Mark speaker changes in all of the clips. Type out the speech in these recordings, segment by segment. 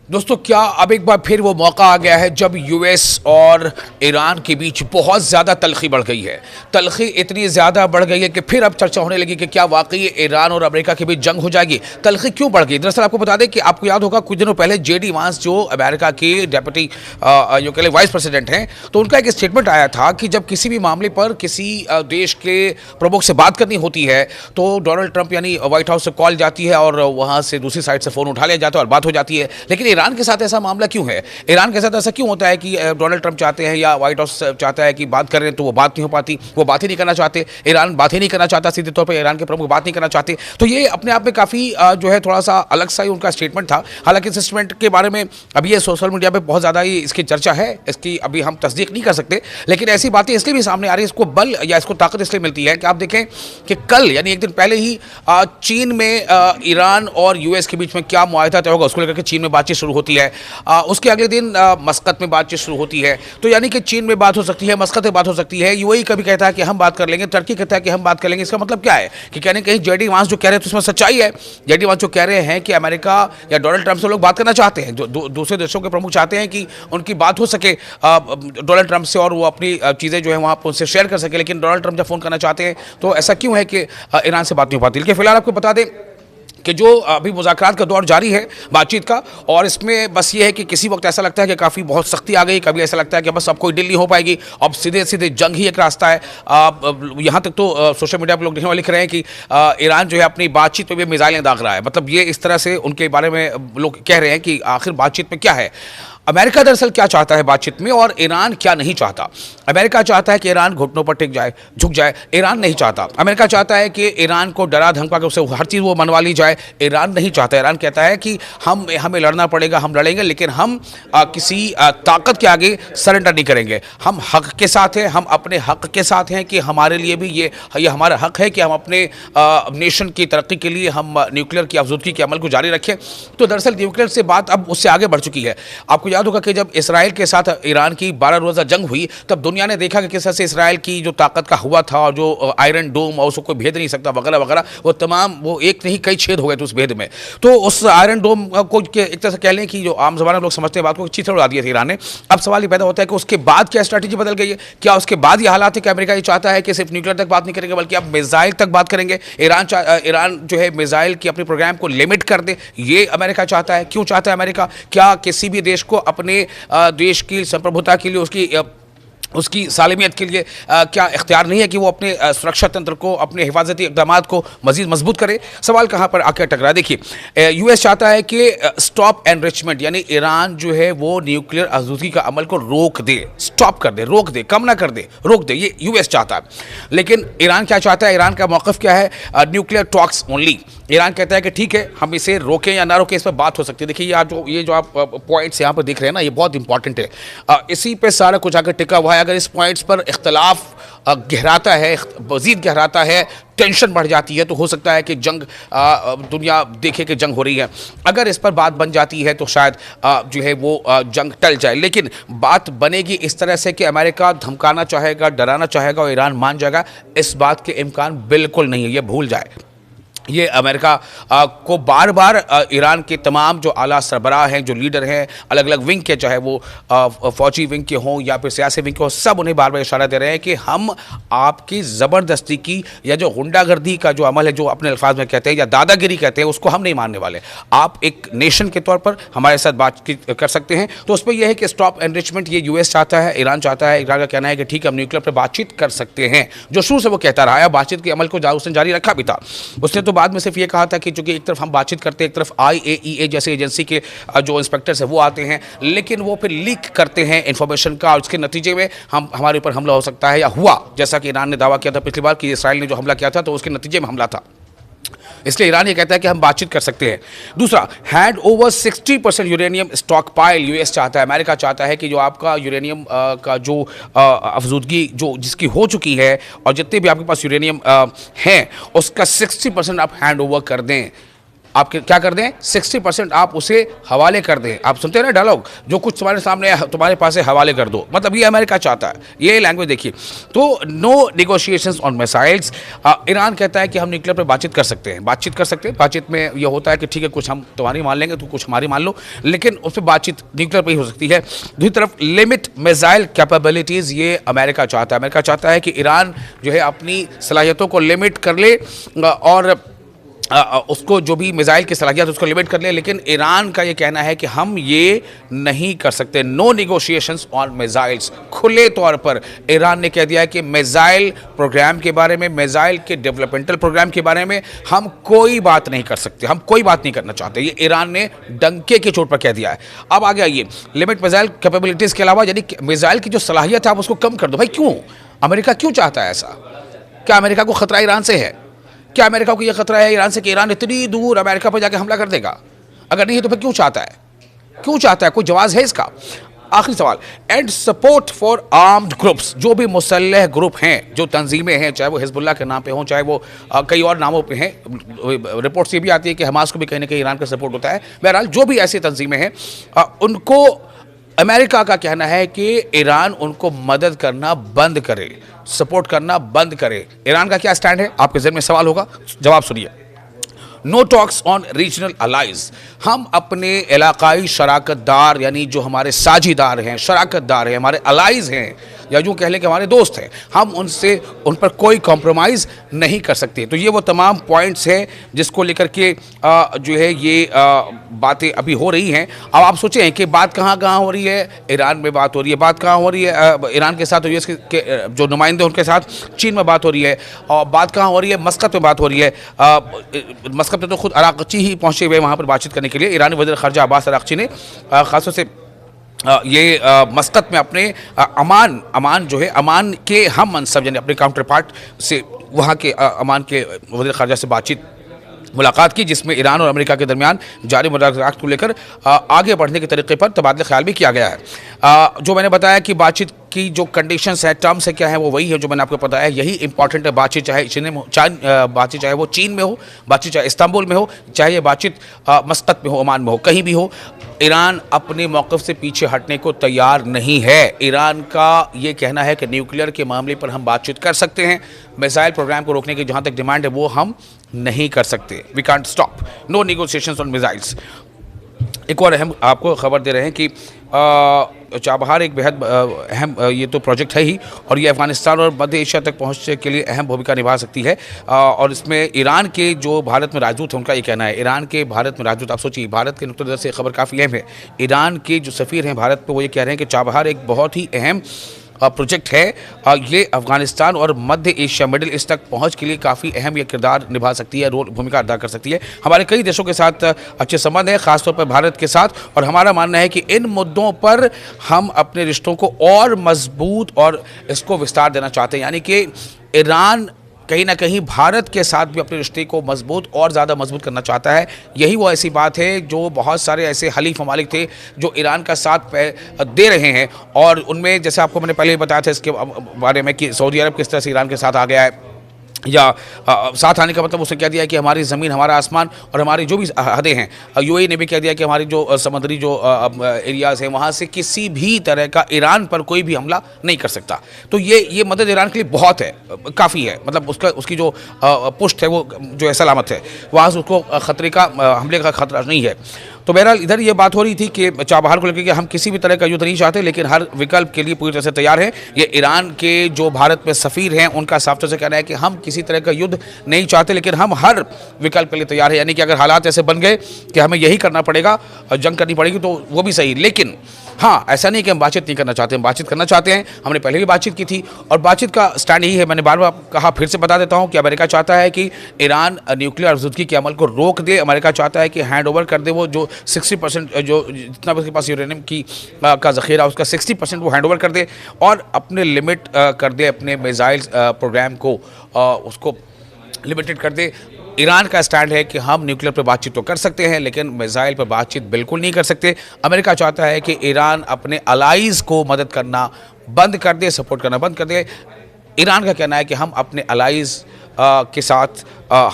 Speaker 1: दोस्तों, क्या अब एक बार फिर वो मौका आ गया है जब यूएस और ईरान के बीच बहुत ज़्यादा तलखी बढ़ गई है। तलखी इतनी ज़्यादा बढ़ गई है कि फिर अब चर्चा होने लगी कि क्या वाकई ईरान और अमेरिका के बीच जंग हो जाएगी। तलखी क्यों बढ़ गई? दरअसल आपको बता दें कि आपको याद होगा कुछ दिनों पहले जेडी वांस जो अमेरिका के डेप्यूटी जो कह वाइस प्रेसिडेंट हैं, तो उनका एक स्टेटमेंट आया था कि जब किसी भी मामले पर किसी देश के प्रमुख से बात करनी होती है तो डोनाल्ड ट्रंप यानी व्हाइट हाउस से कॉल जाती है और वहाँ से दूसरी साइड से फ़ोन उठा लिया जाता है और बात हो जाती है। लेकिन ईरान के साथ ऐसा मामला क्यों है? ईरान के साथ ऐसा क्यों होता है कि डोनाल्ड ट्रंप चाहते हैं या व्हाइट हाउस चाहता है कि बात करें तो वो बात नहीं हो पाती, वो बात ही नहीं करना चाहते, ईरान बात ही नहीं करना चाहता, सीधे तौर पर ईरान के प्रमुख बात नहीं करना चाहते। तो ये अपने आप में काफ़ी जो है थोड़ा सा अलग सा ही उनका स्टेटमेंट था। हालांकि इस स्टेटमेंट के बारे में अभी ये सोशल मीडिया पर बहुत ज़्यादा ही इसकी चर्चा है, इसकी अभी हम तस्दीक नहीं कर सकते, लेकिन ऐसी बातें इसलिए भी सामने आ रही है, इसको बल या इसको ताकत इसलिए मिलती है कि आप देखें कि कल यानी एक दिन पहले ही चीन में ईरान और यूएस के बीच में क्या मुआहदा तय होगा उसको लेकर के चीन में बातचीत शुरू होती है। उसके अगले दिन मस्कत में बातचीत शुरू होती है। तो यानी कि चीन में बात हो सकती है, मस्कत में बात हो सकती है, यूएई कभी कहता है कि हम बात कर लेंगे, टर्की कहता है कि हम बात कर लेंगे। इसका मतलब क्या है कि कहने कहीं जेडी वांस जो कह रहे हैं तो इसमें सच्चाई है। जेडी वांस जो कह रहे हैं कि अमेरिका या डोनाल्ड ट्रंप से लोग बात करना चाहते हैं, जो दूसरे देशों के प्रमुख चाहते हैं कि उनकी बात हो सके डोनाल्ड ट्रंप से और वो अपनी चीज़ें जो है वहाँ पर उनसे शेयर कर सके। लेकिन डोनाल्ड ट्रंप जब फ़ोन करना चाहते हैं तो ऐसा क्यों है कि ईरान से बात नहीं हो पाती? लेकिन फिलहाल आपको बता दें कि जो अभी मुज़ाकरात का दौर जारी है बातचीत का, और इसमें बस ये है कि किसी वक्त ऐसा लगता है कि काफ़ी बहुत सख्ती आ गई, कभी ऐसा लगता है कि बस अब कोई डील नहीं हो पाएगी, अब सीधे सीधे जंग ही एक रास्ता है। यहाँ तक तो सोशल मीडिया पर लोग लिखने वाले लिख रहे हैं कि ईरान जो है अपनी बातचीत में भी मिसाइलें दाग रहा है। मतलब ये इस तरह से उनके बारे में लोग कह रहे हैं कि आखिर बातचीत में क्या है। अमेरिका दरअसल क्या चाहता है बातचीत में और ईरान क्या नहीं चाहता? अमेरिका चाहता है कि ईरान घुटनों पर टिक जाए, झुक जाए। ईरान नहीं चाहता। अमेरिका चाहता है कि ईरान को डरा धमका के उसे हर चीज़ वो मनवा ली जाए। ईरान नहीं चाहता। ईरान कहता है कि हमें लड़ना पड़ेगा, हम लड़ेंगे, लेकिन हम किसी ताकत के आगे सरेंडर नहीं करेंगे। हम हक के साथ हैं, हम अपने हक के साथ हैं कि हमारे लिए भी ये हमारा हक है कि हम अपने नेशन की तरक्की के लिए हम न्यूक्लियर की आफजूदगी के अमल को जारी रखें। तो दरअसल न्यूक्लियर से बात अब उससे आगे बढ़ चुकी है। आपको याद होगा कि जब इसराइल के साथ ईरान की 12 रोज़ा जंग हुई तब दुनिया ने देखा कि किस तरह से इसराइल की जो ताकत का हुआ था और जो आयरन डोम और उसको कोई भेद नहीं सकता वगैरह वगैरह, वो तमाम वो एक नहीं कई छेद हो गए थे उस भेद में। तो उस आयरन डोम को एक तरह से कह लें कि जो आम ज़माने में लोग समझते हैं बात को चीथड़े उड़ा दिए थे ईरान ने। अब सवाल ये पैदा होता है कि उसके बाद क्या स्ट्रैटेजी बदल गई है? क्या उसके बाद ये हालात है कि अमेरिका ये चाहता है कि सिर्फ न्यूक्लियर तक बात नहीं करेंगे बल्कि अब मिसाइल तक बात करेंगे? ईरान जो है मिसाइल की अपने प्रोग्राम को लिमिट कर दे, ये अमेरिका चाहता है। क्यों चाहता है अमेरिका? क्या किसी भी देश को अपने देश की संप्रभुता के लिए उसकी सालमियत के लिए क्या इख्तियार नहीं है कि वो अपने सुरक्षा तंत्र को, अपने हिफाजती इक़दामात को मज़ीद मजबूत करे? सवाल कहाँ पर आकर टकरा। देखिए, यूएस चाहता है कि स्टॉप एनरिचमेंट यानी ईरान जो है वो न्यूक्लियर आज़ूदगी का अमल को रोक दे, स्टॉप कर दे, रोक दे, कम ना कर दे, रोक दे। ये यूएस चाहता है। लेकिन ईरान क्या चाहता है? ईरान का मौक़िफ़ क्या है? Nuclear talks only. ईरान कहता है कि ठीक है, हम इसे रोकें या ना रोकें, इस पर बात हो सकती है। देखिए ये जो आप पॉइंट्स यहाँ पर देख रहे हैं ना, ये बहुत इंपॉर्टेंट है। इसी पे सारा कुछ आकर टिका हुआ है। अगर इस पॉइंट्स पर इख्तलाफ गहराता है, मज़ीद गहराता है, टेंशन बढ़ जाती है, तो हो सकता है कि जंग दुनिया देखे कि जंग हो रही है। अगर इस पर बात बन जाती है तो शायद जो है वो जंग टल जाए। लेकिन बात बनेगी इस तरह से कि अमेरिका धमकाना चाहेगा, डराना चाहेगा और ईरान मान जाएगा, इस बात के इम्कान बिल्कुल नहीं है। ये भूल जाए। ये अमेरिका को बार बार ईरान के तमाम जो आला सरबराह हैं, जो लीडर हैं अलग अलग विंग के, चाहे वो फौजी विंग के हों या फिर सियासी विंग के हों, सब उन्हें बार बार इशारा दे रहे हैं कि हम आपकी ज़बरदस्ती की या जो गुंडागर्दी का जो अमल है, जो अपने अल्फाज में कहते हैं या दादागिरी कहते हैं, उसको हम नहीं मानने वाले। आप एक नेशन के तौर पर हमारे साथ बातचीत कर सकते हैं। तो उसमें यह है कि स्टॉप एनरिचमेंट ये यूएस चाहता है, ईरान चाहता है। ईरान का कहना है कि ठीक है, हम न्यूक्लियर पर बातचीत कर सकते हैं, जो शुरू से वो कहता रहा है। बातचीत के अमल को उसने जारी रखा भी था। उसने तो बाद में सिर्फ ये कहा था कि चूंकि एक तरफ हम बातचीत करते हैं, एक तरफ IAEA जैसे एजेंसी के जो इंस्पेक्टर्स हैं वो आते हैं, लेकिन वो फिर लीक करते हैं इंफॉर्मेशन का और उसके नतीजे में हमारे ऊपर हमला हो सकता है या हुआ, जैसा कि ईरान ने दावा किया था पिछली बार कि इसराइल ने जो हमला किया था तो उसके नतीजे में हमला था। इसलिए ईरान ये कहता है कि हम बातचीत कर सकते हैं। दूसरा, hand over 60% uranium stock pile US चाहता है। अमेरिका चाहता है कि जो आपका यूरेनियम का जो अफजूदगी जो जिसकी हो चुकी है और जितने भी आपके पास यूरेनियम हैं उसका 60% आप हैंड ओवर कर दें। आप क्या कर दें, 60% आप उसे हवाले कर दें। आप सुनते हैं ना डायलॉग, जो कुछ तुम्हारे सामने है तुम्हारे पास है हवाले कर दो, मतलब ये अमेरिका चाहता है, ये लैंग्वेज देखिए। तो no negotiations on missiles. Iran कहता है कि हम न्यूक्लियर पर बातचीत कर सकते हैं, बातचीत में ये होता है कि ठीक है कुछ हम तुम्हारी मान लेंगे, तो कुछ हमारी मान लो, लेकिन उस पर बातचीत न्यूक्लियर पर ही हो सकती है। दूसरी तरफ लिमिट मिसाइल कैपेबिलिटीज़, ये अमेरिका चाहता है। अमेरिका चाहता है कि ईरान जो है अपनी सलाहियतों को लिमिट कर ले और उसको जो भी मिसाइल की सलाहियत उसको लिमिट कर ले, लेकिन ईरान का ये कहना है कि हम ये नहीं कर सकते। No negotiations on missiles. खुले तौर पर ईरान ने कह दिया है कि मिसाइल प्रोग्राम के बारे में, मिसाइल के डेवलपमेंटल प्रोग्राम के बारे में हम कोई बात नहीं कर सकते, हम कोई बात नहीं करना चाहते। ये ईरान ने डंके की चोट पर कह दिया है। अब आ गया ये लिमिट मिसाइल कैपेबिलिटीज़ के अलावा, यानी मिसाइल की जो सलाहियत है आप उसको कम कर दो। भाई क्यों, अमेरिका क्यों चाहता है ऐसा? क्या अमेरिका को खतरा ईरान से है? क्या अमेरिका को यह खतरा है ईरान से कि ईरान इतनी दूर अमेरिका पर जाकर हमला कर देगा? अगर नहीं है तो फिर क्यों चाहता है, क्यों चाहता है? कोई जवाब है इसका? आखिरी सवाल, and support for armed groups, जो भी मुसल्लह ग्रुप हैं, जो तंजीमें हैं, चाहे वो हिजबुल्लाह के नाम पे हों, चाहे वो कई और नामों पे हैं। रिपोर्ट्स ये भी आती है कि हमास को भी कहीं ना कहीं ईरान का सपोर्ट होता है। बहरहाल जो भी ऐसी तंजीमें हैं, उनको अमेरिका का कहना है कि ईरान उनको मदद करना बंद करे, सपोर्ट करना बंद करे। ईरान का क्या स्टैंड है, आपके ज़हन में सवाल होगा, जवाब सुनिए। No talks on regional allies, हम अपने इलाकाई शराकतदार, यानी जो हमारे साझीदार हैं, शराकतदार हैं, हमारे अलाइज हैं, या यूँ कह लें कि हमारे दोस्त हैं, हम उन पर कोई कॉम्प्रोमाइज़ नहीं कर सकते। तो ये वो तमाम पॉइंट्स हैं जिसको लेकर के जो है ये बातें अभी हो रही हैं। अब आप सोचें कि बात कहाँ हो रही है, ईरान में बात हो रही है। बात कहाँ हो रही है, ईरान के साथ, यूएस के जो नुमाइंदे उनके साथ, चीन में बात हो रही है। और बात कहाँ हो रही है, मस्कत में बात हो रही है। मस्कत में तो खुद अराक़ची ही पहुँचे हुए वहाँ पर बातचीत करने के लिए। ईरानी वज़ीर ख़ारजा अब्बास अराक़ची ने ख़ासतौर से ये मस्कत में अपने अमान जो है, अमान के हम मनसब यानी अपने काउंटर पार्ट से, वहाँ के अमान के वज़ीर ख़ारजा से मुलाकात की, जिसमें ईरान और अमेरिका के दरमियान जारी मुज़ाकरात को लेकर आगे बढ़ने के तरीके पर तबादला ख्याल भी किया गया है। जो मैंने बताया कि बातचीत की जो कंडीशंस है, टर्म्स है, क्या है, वो वही है जो मैंने आपको बताया। यही इंपॉर्टेंट है। बातचीत चाहे वो चीन में हो, बातचीत चाहे इस्तांबुल में हो, चाहे ये बातचीत मस्कत में हो, ओमान में हो, कहीं भी हो, ईरान अपने मौक़िफ़ से पीछे हटने को तैयार नहीं है। ईरान का ये कहना है कि न्यूक्लियर के मामले पर हम बातचीत कर सकते हैं, मिसाइल प्रोग्राम को रोकने की जहाँ तक डिमांड है वो हम नहीं कर सकते। We can't stop, no negotiations on missiles. एक और अहम आपको खबर दे रहे हैं कि चाबहार एक बेहद अहम ये तो प्रोजेक्ट है ही, और ये अफ़गानिस्तान और मध्य एशिया तक पहुंचने के लिए अहम भूमिका निभा सकती है। और इसमें ईरान के जो भारत में राजदूत हैं उनका ये कहना है, ईरान के भारत में राजदूत, आप सोचिए भारत के नुक्ते नज़र से खबर काफ़ी अहम है। ईरान के जो सफ़ीर हैं भारत में, वो ये कह रहे हैं कि चाबहार एक बहुत ही अहम प्रोजेक्ट है। ये अफ़गानिस्तान और मध्य एशिया, मिडिल ईस्ट तक पहुंच के लिए काफ़ी अहम ये किरदार निभा सकती है, भूमिका अदा कर सकती है। हमारे कई देशों के साथ अच्छे संबंध हैं, ख़ासतौर पर भारत के साथ, और हमारा मानना है कि इन मुद्दों पर हम अपने रिश्तों को और मजबूत और इसको विस्तार देना चाहते हैं। यानी कि ईरान कहीं ना कहीं भारत के साथ भी अपने रिश्ते को मजबूत और ज़्यादा मजबूत करना चाहता है। यही वो ऐसी बात है जो बहुत सारे ऐसे हलीफ ममालिक थे जो ईरान का साथ दे रहे हैं, और उनमें जैसे आपको मैंने पहले ही बताया था इसके बारे में कि सऊदी अरब किस तरह से ईरान के साथ आ गया है, या साथ आने का मतलब उसने कह दिया कि हमारी ज़मीन, हमारा आसमान और हमारी जो भी हदें हैं, यूएई ने भी कह दिया कि हमारी जो समुद्री जो एरियाज़ हैं वहाँ से किसी भी तरह का ईरान पर कोई भी हमला नहीं कर सकता। तो ये मदद ईरान के लिए बहुत है, काफ़ी है। मतलब उसकी जो पुष्ट है वो जो है सलामत है, वहाँ से उसको ख़तरे का, हमले का ख़तरा नहीं है। तो बहरहाल इधर ये बात हो रही थी कि चाबहार को लेकर कि हम किसी भी तरह का युद्ध नहीं चाहते, लेकिन हर विकल्प के लिए पूरी तरह से तैयार हैं। ये ईरान के जो भारत में सफ़ीर हैं उनका साफ तौर से कहना है कि हम किसी तरह का युद्ध नहीं चाहते, लेकिन हम हर विकल्प के लिए तैयार हैं। यानी कि अगर हालात ऐसे बन गए कि हमें यही करना पड़ेगा, जंग करनी पड़ेगी, तो वो भी सही। लेकिन हाँ, ऐसा नहीं कि हम बातचीत नहीं करना चाहते, हम बातचीत करना चाहते हैं। हमने पहले भी बातचीत की थी, और बातचीत का स्टैंड यही है, मैंने बार बार कहा, फिर से बता देता हूँ कि अमेरिका चाहता है कि ईरान न्यूक्लियर आज़ूदगी के अमल को रोक दे। अमेरिका चाहता है कि हैंड ओवर कर दे वो जो 60% जो जितना भी उसके पास यूरेनियम का ज़ख़ीरा, उसका 60% वो हैंड ओवर कर दे, और अपने लिमिट कर दे, अपने मिसाइल प्रोग्राम को उसको लिमिटेड कर दे। ईरान का स्टैंड है कि हम न्यूक्लियर पर बातचीत तो कर सकते हैं, लेकिन मिसाइल पर बातचीत बिल्कुल नहीं कर सकते। अमेरिका चाहता है कि ईरान अपने अलाइज़ को मदद करना बंद कर दे, सपोर्ट करना बंद कर दे। ईरान का कहना है कि हम अपने अलाइज़ के साथ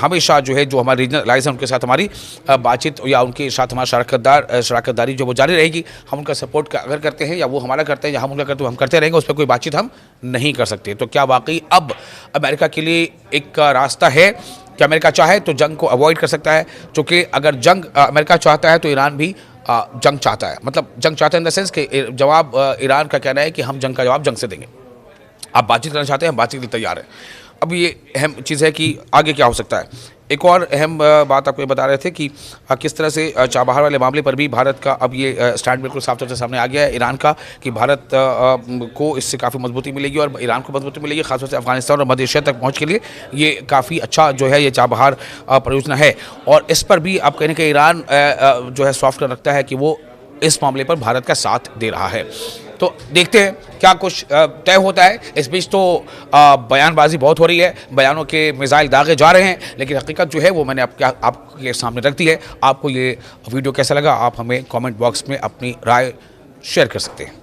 Speaker 1: हमेशा जो है, जो हमारे रीजनल अलाइज़ हैं उनके साथ हमारी बातचीत या उनके साथ हमारा शराकतदारी जो वो जारी रहेगी। हम उनका सपोर्ट अगर करते हैं या वो हमारा करते हैं या हम उनका करते हैं, हम करते रहेंगे, उस पर कोई बातचीत हम नहीं कर सकते। तो क्या वाकई अब अमेरिका के लिए एक रास्ता है कि अमेरिका चाहे तो जंग को अवॉइड कर सकता है? चूँकि अगर जंग अमेरिका चाहता है तो ईरान भी जंग चाहता है, मतलब जंग चाहता है इन द सेंस कि जवाब ईरान का कहना है कि हम जंग का जवाब जंग से देंगे। आप बातचीत करना चाहते हैं, हम बातचीत के लिए तैयार हैं। अब ये अहम चीज़ है कि आगे क्या हो सकता है। एक और अहम बात आपको ये बता रहे थे कि किस तरह से चाबहार वाले मामले पर भी भारत का अब ये स्टैंड बिल्कुल साफ तौर से सामने आ गया है ईरान का, कि भारत को इससे काफ़ी मजबूती मिलेगी और ईरान को मजबूती मिलेगी, खासतौर से अफगानिस्तान और मध्य एशिया तक पहुँच के लिए ये काफ़ी अच्छा जो है ये चाबहार परियोजना है। और इस पर भी आप कहें कि ईरान जो है सॉफ्ट रखता है कि वो इस मामले पर भारत का साथ दे रहा है। तो देखते हैं क्या कुछ तय होता है। इस बीच तो बयानबाजी बहुत हो रही है, बयानों के मिसाइल दागे जा रहे हैं, लेकिन हकीकत जो है वो मैंने आपके सामने रख दी है। आपको ये वीडियो कैसा लगा, आप हमें कमेंट बॉक्स में अपनी राय शेयर कर सकते हैं।